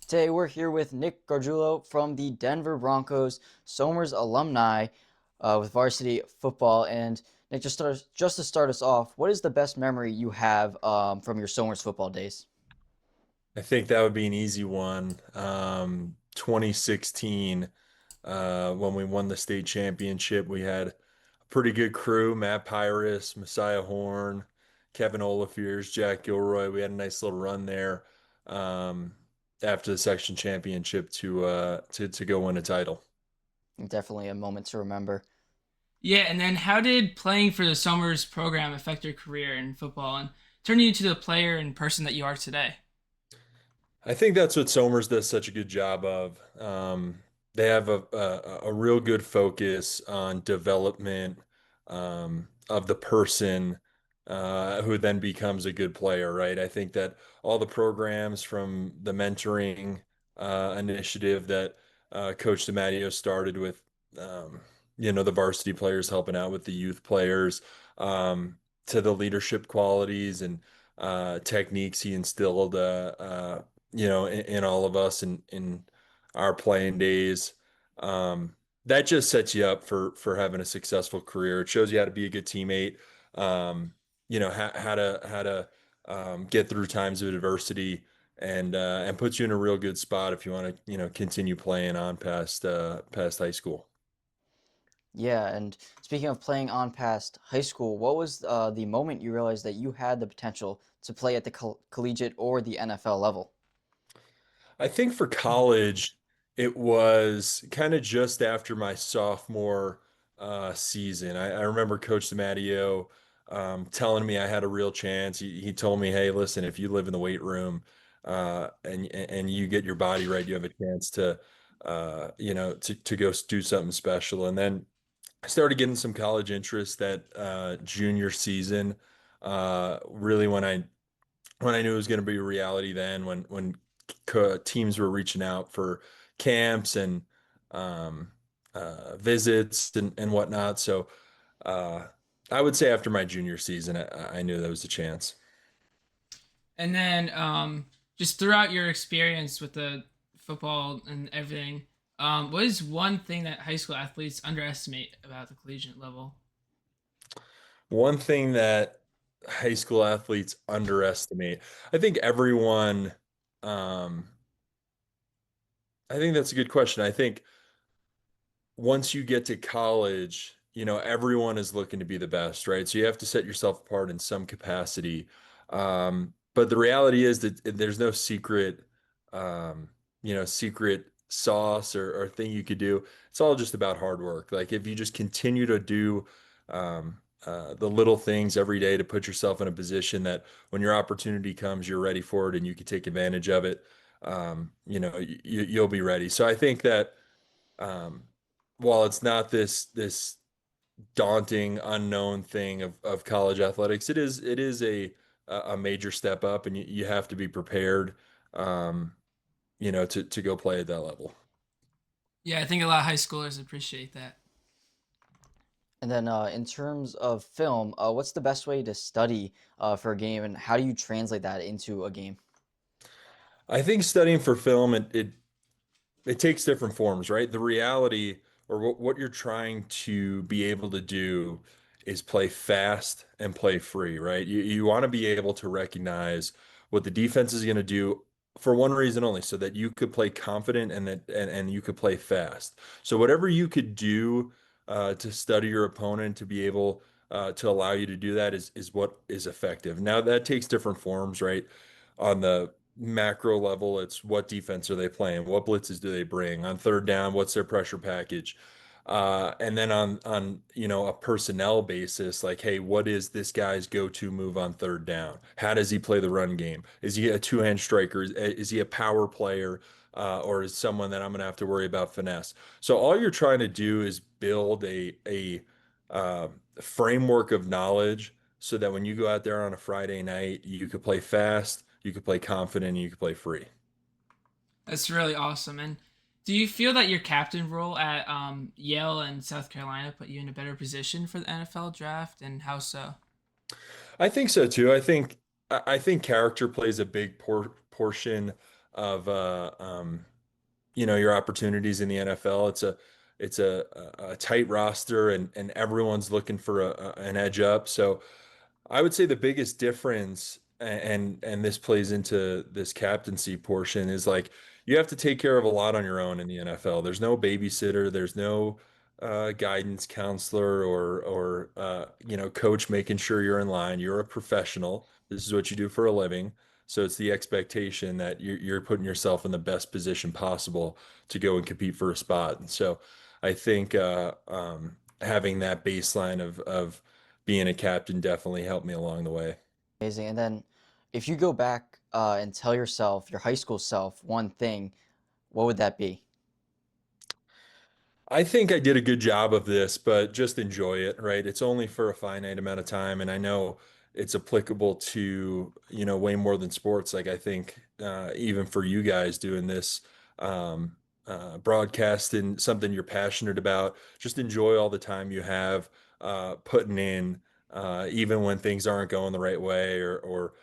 Today we're here with Nick Gargiulo from the Denver Broncos, Somers alumni with varsity football. And Nick, just to start us off, what is the best memory you have from your Somers football days? I think that would be an easy one. 2016, when we won the state championship, we had a pretty good crew: Matt Pyrus, Messiah Horn, Kevin Olifiers, Jack Gilroy. We had a nice little run there um, after the section championship to go win a title. Definitely a moment to remember. Yeah, and then how did playing for the Summers program affect your career in football and turn you into the player and person that you are today? I think that's what Somers does such a good job of. They have a real good focus on development of the person who then becomes a good player, right? I think that all the programs from the mentoring initiative that Coach DiMatteo started with, um, the varsity players helping out with the youth players, to the leadership qualities and techniques he instilled in all of us in our playing days. That just sets you up for having a successful career. It shows you how to be a good teammate. How to get through times of adversity and puts you in a real good spot if you want to continue playing on past high school. Yeah, and speaking of playing on past high school, what was the moment you realized that you had the potential to play at the collegiate or the NFL level? I think for college, it was kind of just after my sophomore season. I remember Coach DiMatteo telling me I had a real chance. He told me, "Hey, listen, if you live in the weight room and you get your body right, you have a chance to go do something special." And then I started getting some college interest that junior season. Really, when I knew it was going to be a reality, then when teams were reaching out for camps and um, visits and whatnot. So uh, I would say after my junior season, I knew there was a chance. And then just throughout your experience with the football and everything, what is one thing that high school athletes underestimate about the collegiate level? One thing that high school athletes underestimate, I think everyone, um, I think that's a good question. I think once you get to college, everyone is looking to be the best, right? So you have to set yourself apart in some capacity. But the reality is that there's no secret sauce or thing you could do. It's all just about hard work. Like if you just continue to do the little things every day to put yourself in a position that when your opportunity comes, you're ready for it and you can take advantage of it. You'll be ready. So I think that um, while it's not this daunting unknown thing of college athletics, it is a major step up, and you have to be prepared, to go play at that level. Yeah, I think a lot of high schoolers appreciate that. And then in terms of film, what's the best way to study for a game, and how do you translate that into a game? I think studying for film it takes different forms, right? The reality or what you're trying to be able to do is play fast and play free, right? You want to be able to recognize what the defense is going to do for one reason only, so that you could play confident and you could play fast. So whatever you could do to study your opponent to be able to allow you to do that is what is effective. Now that takes different forms, right? On the macro level, it's what defense are they playing? What blitzes do they bring? On third down, what's their pressure package? And then on a personnel basis, like, hey, what is this guy's go-to move on third down? How does he play the run game? Is he a two-hand striker? Is he a power player? Or is someone that I'm going to have to worry about finesse? So all you're trying to do is build a framework of knowledge so that when you go out there on a Friday night, you could play fast, you could play confident, and you could play free. That's really awesome. And do you feel that your captain role at Yale and South Carolina put you in a better position for the NFL draft, and how so? I think so too. I think character plays a big portion of your opportunities in the NFL. It's a tight roster, and everyone's looking for an edge up. So I would say the biggest difference, and this plays into this captaincy portion, is like you have to take care of a lot on your own in the NFL. There's no babysitter, there's no guidance counselor or coach making sure you're in line. You're a professional. This is what you do for a living. So it's the expectation that you're putting yourself in the best position possible to go and compete for a spot. And so I think having that baseline of being a captain definitely helped me along the way. Amazing. And then if you go back and tell yourself, your high school self, one thing, what would that be? I think I did a good job of this, but just enjoy it, right? It's only for a finite amount of time, and I know it's applicable to, way more than sports. Like I think even for you guys doing this broadcast and something you're passionate about, just enjoy all the time you have putting in, even when things aren't going the right way or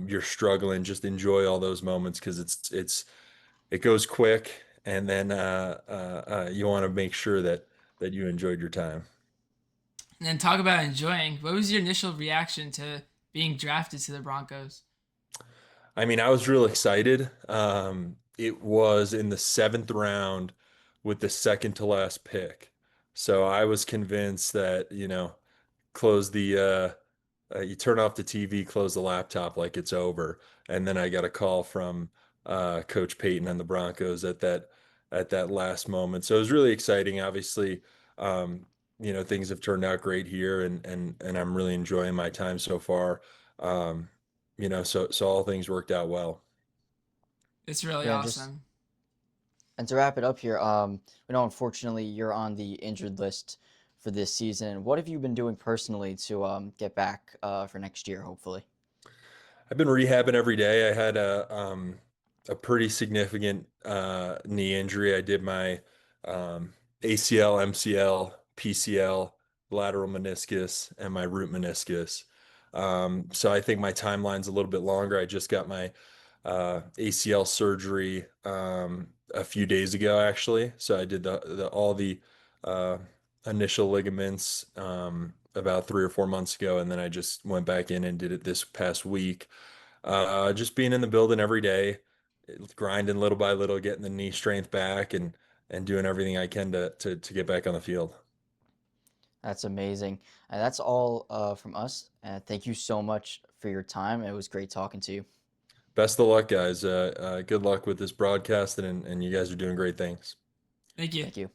you're struggling. Just enjoy all those moments because it goes quick, and then you want to make sure that you enjoyed your time. And then talk about enjoying. What was your initial reaction to being drafted to the Broncos? I mean, I was real excited. It was in the seventh round with the second to last pick, so I was convinced that close the you turn off the TV, close the laptop like it's over. And then I got a call from Coach Payton on the Broncos at that last moment. So it was really exciting. Obviously, things have turned out great here, and I'm really enjoying my time so far. So all things worked out well. It's really Yeah, and just awesome. and to wrap it up here, we know unfortunately you're on the injured list for this season. What have you been doing personally to get back for next year, hopefully? I've been rehabbing every day. I had a pretty significant knee injury. I did my ACL, MCL, PCL, lateral meniscus, and my root meniscus. So I think my timeline's a little bit longer. I just got my ACL surgery a few days ago, actually. So I did all the uh, initial ligaments about 3 or 4 months ago, and then I just went back in and did it this past week. Just being in the building every day, grinding little by little, getting the knee strength back, and doing everything I can to get back on the field. That's amazing. And that's all from us. Thank you so much for your time. It was great talking to you. Best of luck, guys. Good luck with this broadcast, and you guys are doing great things. Thank you. Thank you.